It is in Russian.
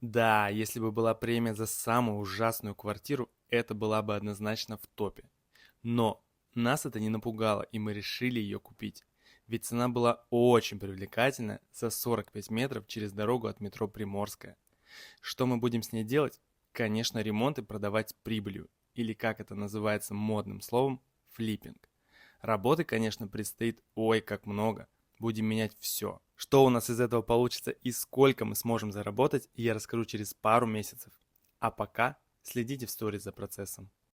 Да, если бы была премия за самую ужасную квартиру, это была бы однозначно в топе. Но нас это не напугало, и мы решили ее купить. Ведь цена была очень привлекательная за 45 метров через дорогу от метро Приморская. Что мы будем с ней делать? Конечно, ремонт и продавать с прибылью, или как это называется модным словом, флиппинг. Работы, конечно, предстоит ой как много. Будем менять все. Что у нас из этого получится и сколько мы сможем заработать, я расскажу через пару месяцев. А пока следите в сторис за процессом.